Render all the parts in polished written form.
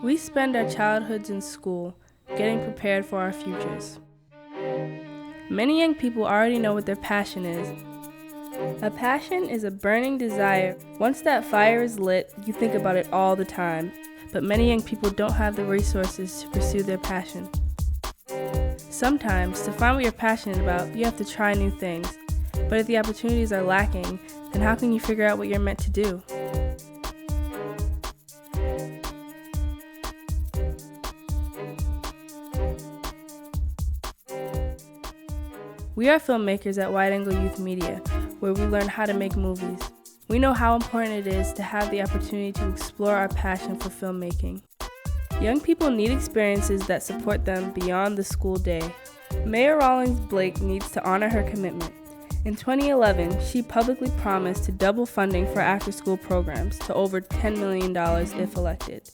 We spend our childhoods in school, getting prepared for our futures. Many young people already know what their passion is. A passion is a burning desire. Once that fire is lit, you think about it all the time. But many young people don't have the resources to pursue their passion. Sometimes, to find what you're passionate about, you have to try new things. But if the opportunities are lacking, then how can you figure out what you're meant to do? We are filmmakers at Wide Angle Youth Media, where we learn how to make movies. We know how important it is to have the opportunity to explore our passion for filmmaking. Young people need experiences that support them beyond the school day. Mayor Rawlings Blake needs to honor her commitment. In 2011, she publicly promised to double funding for after-school programs to over $10 million if elected.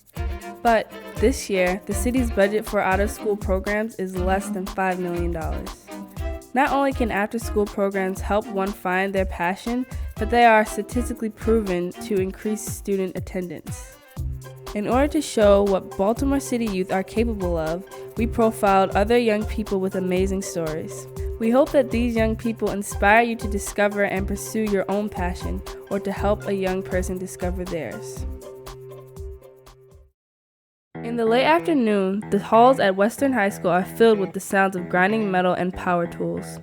But this year, the city's budget for out-of-school programs is less than $5 million. Not only can after-school programs help one find their passion, but they are statistically proven to increase student attendance. In order to show what Baltimore City youth are capable of, we profiled other young people with amazing stories. We hope that these young people inspire you to discover and pursue your own passion, or to help a young person discover theirs. In the late afternoon, the halls at Western High School are filled with the sounds of grinding metal and power tools.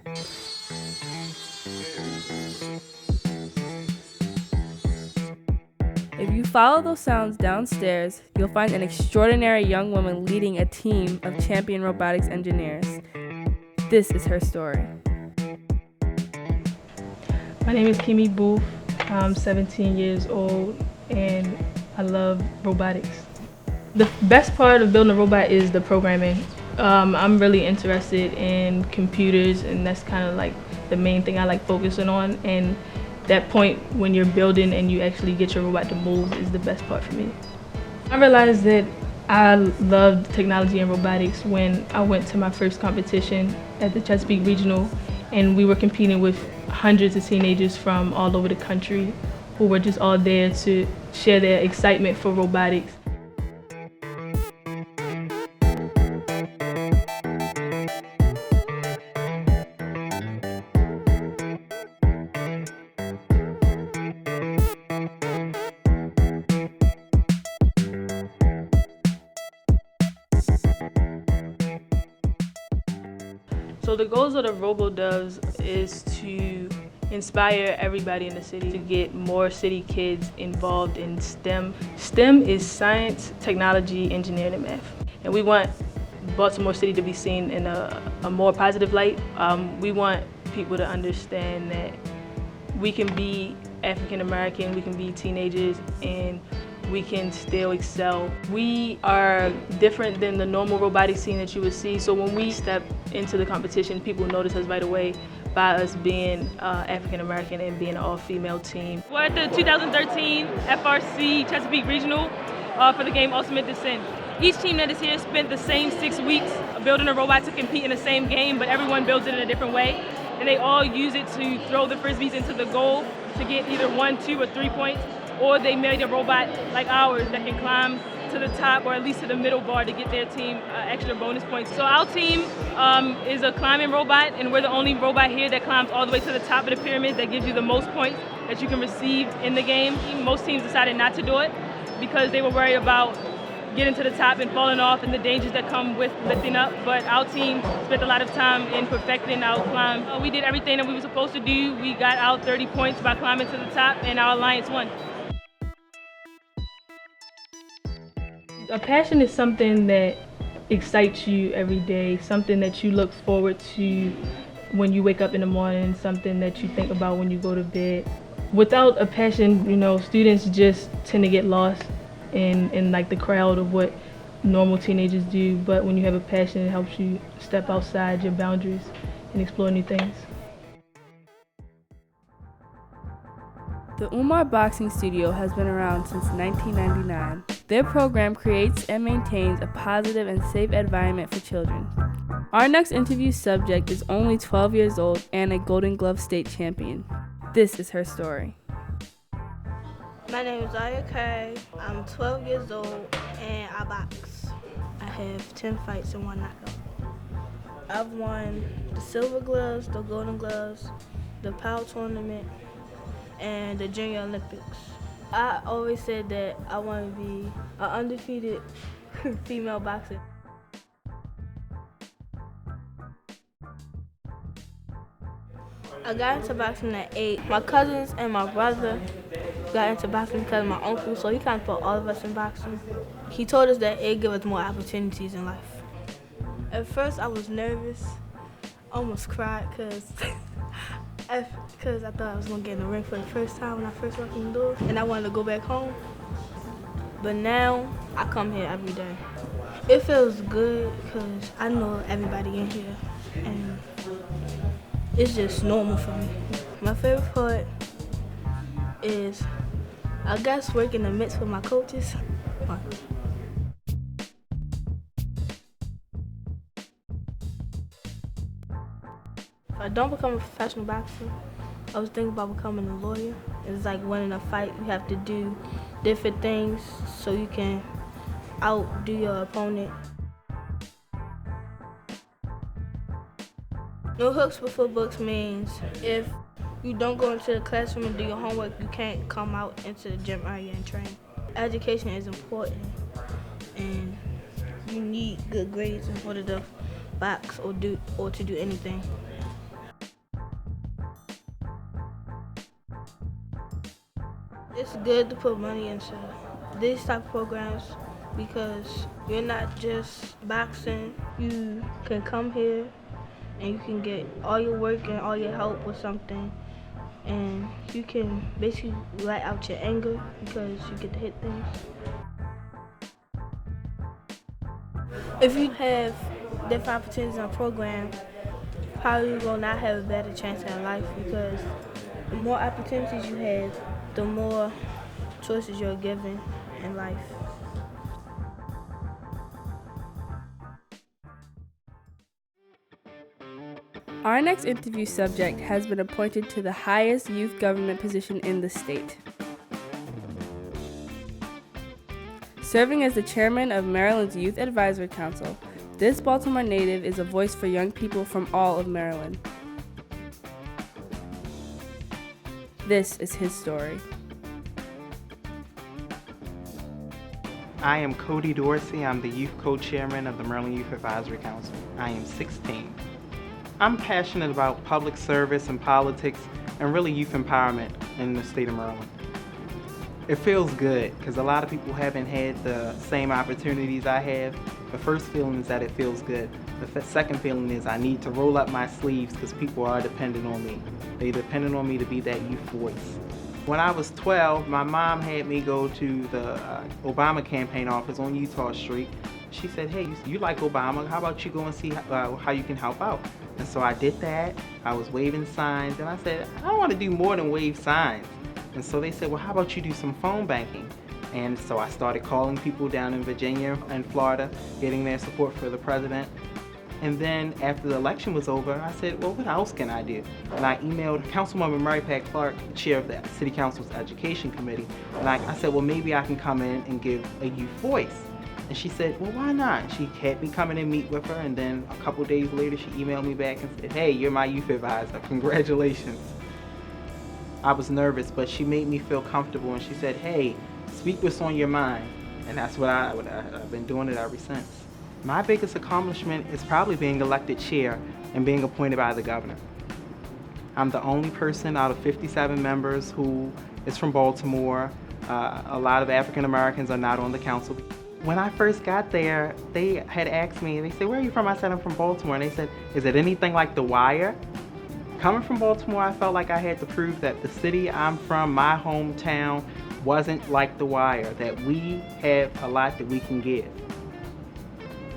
If you follow those sounds downstairs, you'll find an extraordinary young woman leading a team of champion robotics engineers. This is her story. My name is Kimmy Booth. I'm 17 years old and I love robotics. The best part of building a robot is the programming. I'm really interested in computers, and that's kind of like the main thing I like focusing on. And that point when you're building and you actually get your robot to move is the best part for me. I realized that I loved technology and robotics when I went to my first competition at the Chesapeake Regional, and we were competing with hundreds of teenagers from all over the country who were just all there to share their excitement for robotics. So the goals of the Robo-Doves is to inspire everybody in the city to get more city kids involved in STEM. STEM is science, technology, engineering, and math. And we want Baltimore City to be seen in a more positive light. We want people to understand that we can be African American, we can be teenagers, and we can still excel. We are different than the normal robotics scene that you would see, so when we step into the competition, people notice us right away by us being African American and being an all-female team. We're at the 2013 FRC Chesapeake Regional for the game Ultimate Descent. Each team that is here spent the same 6 weeks building a robot to compete in the same game, but everyone builds it in a different way. And they all use it to throw the frisbees into the goal to get either 1, 2, or 3 points. Or they made a robot like ours that can climb to the top or at least to the middle bar to get their team extra bonus points. So our team is a climbing robot, and we're the only robot here that climbs all the way to the top of the pyramid that gives you the most points that you can receive in the game. Most teams decided not to do it because they were worried about getting to the top and falling off and the dangers that come with lifting up. But our team spent a lot of time in perfecting our climb. We did everything that we were supposed to do. We got out 30 points by climbing to the top, and our alliance won. A passion is something that excites you every day, something that you look forward to when you wake up in the morning, something that you think about when you go to bed. Without a passion, students just tend to get lost in like the crowd of what normal teenagers do, but when you have a passion, it helps you step outside your boundaries and explore new things. The Umar Boxing Studio has been around since 1999. Their program creates and maintains a positive and safe environment for children. Our next interview subject is only 12 years old and a Golden Glove state champion. This is her story. My name is Ykitta. I'm 12 years old and I box. I have 10 fights and 1 knockout. I've won the silver gloves, the golden gloves, the power tournament, and the junior Olympics. I always said that I want to be an undefeated female boxer. I got into boxing at 8. My cousins and my brother got into boxing because of my uncle, so he kind of put all of us in boxing. He told us that it'd give us more opportunities in life. At first, I was nervous, almost cried because I thought I was going to get in the ring for the first time when I first walked in the door, and I wanted to go back home. But now, I come here every day. It feels good because I know everybody in here, and it's just normal for me. My favorite part is, I guess, working the mitts with my coaches. If I don't become a professional boxer, I was thinking about becoming a lawyer. It's like winning a fight. You have to do different things so you can outdo your opponent. No hooks before books means if you don't go into the classroom and do your homework, you can't come out into the gym area and train. Education is important, and you need good grades in order to box or to do anything. It's good to put money into these type of programs because you're not just boxing. You can come here and you can get all your work and all your help with something, and you can basically let out your anger because you get to hit things. If you have different opportunities on program, probably will not have a better chance in life because the more opportunities you have, the more choices you're given in life. Our next interview subject has been appointed to the highest youth government position in the state. Serving as the chairman of Maryland's Youth Advisory Council, this Baltimore native is a voice for young people from all of Maryland. This is his story. I am Cody Dorsey. I'm the youth co-chairman of the Maryland Youth Advisory Council. I am 16. I'm passionate about public service and politics and really youth empowerment in the state of Maryland. It feels good because a lot of people haven't had the same opportunities I have. The first feeling is that it feels good. The second feeling is I need to roll up my sleeves because people are dependent on me. They're dependent on me to be that youth voice. When I was 12, my mom had me go to the Obama campaign office on Utah Street. She said, hey, you like Obama, how about you go and see how you can help out? And so I did that. I was waving signs, and I said, I don't want to do more than wave signs. And so they said, well, how about you do some phone banking? And so I started calling people down in Virginia and Florida, getting their support for the president. And then after the election was over, I said, well, what else can I do? And I emailed Councilwoman Mary Pat Clark, chair of the City Council's Education Committee, and I said, well, maybe I can come in and give a youth voice. And she said, well, why not? She had me come in and meet with her, and then a couple days later, she emailed me back and said, hey, you're my youth advisor, congratulations. I was nervous, but she made me feel comfortable, and she said, hey, speak what's on your mind. And that's what I've been doing it ever since. My biggest accomplishment is probably being elected chair and being appointed by the governor. I'm the only person out of 57 members who is from Baltimore. A lot of African Americans are not on the council. When I first got there, they had asked me, they said, where are you from? I said, I'm from Baltimore. And they said, is it anything like The Wire? Coming from Baltimore, I felt like I had to prove that the city I'm from, my hometown, wasn't like The Wire, that we have a lot that we can give.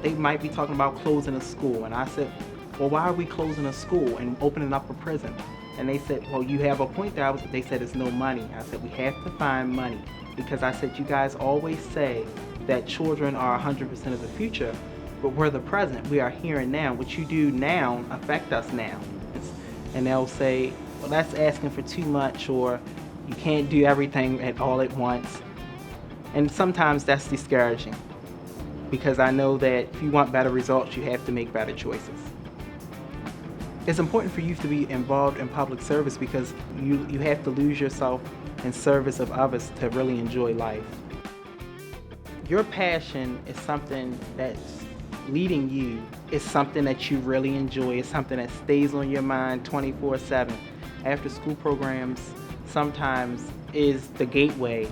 They might be talking about closing a school, and I said, well, why are we closing a school and opening up a prison? And they said, well, you have a point there. They said, it's no money. I said, we have to find money, because I said, you guys always say that children are 100% of the future, but we're the present. We are here and now. What you do now affect us now. And they'll say, well, that's asking for too much, or You can't do everything all at once. And sometimes that's discouraging, because I know that if you want better results, you have to make better choices. It's important for youth to be involved in public service because you have to lose yourself in service of others to really enjoy life. Your passion is something that's leading you. It's something that you really enjoy. It's something that stays on your mind 24/7. After school programs sometimes is the gateway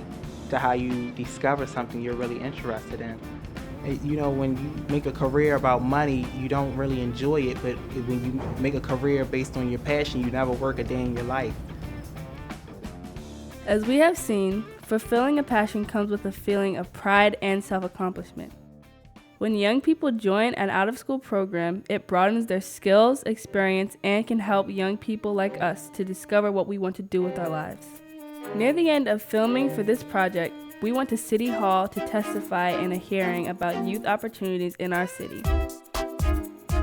to how you discover something you're really interested in. You know, when you make a career about money, you don't really enjoy it, but when you make a career based on your passion, you never work a day in your life. As we have seen, fulfilling a passion comes with a feeling of pride and self-accomplishment. When young people join an out-of-school program, it broadens their skills, experience, and can help young people like us to discover what we want to do with our lives. Near the end of filming for this project, we went to City Hall to testify in a hearing about youth opportunities in our city.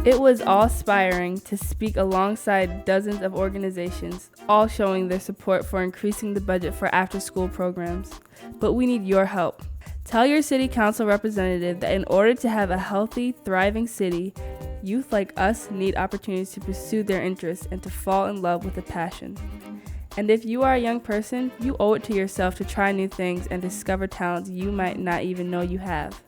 It was awe-inspiring to speak alongside dozens of organizations, all showing their support for increasing the budget for after-school programs. But we need your help. Tell your city council representative that in order to have a healthy, thriving city, youth like us need opportunities to pursue their interests and to fall in love with a passion. And if you are a young person, you owe it to yourself to try new things and discover talents you might not even know you have.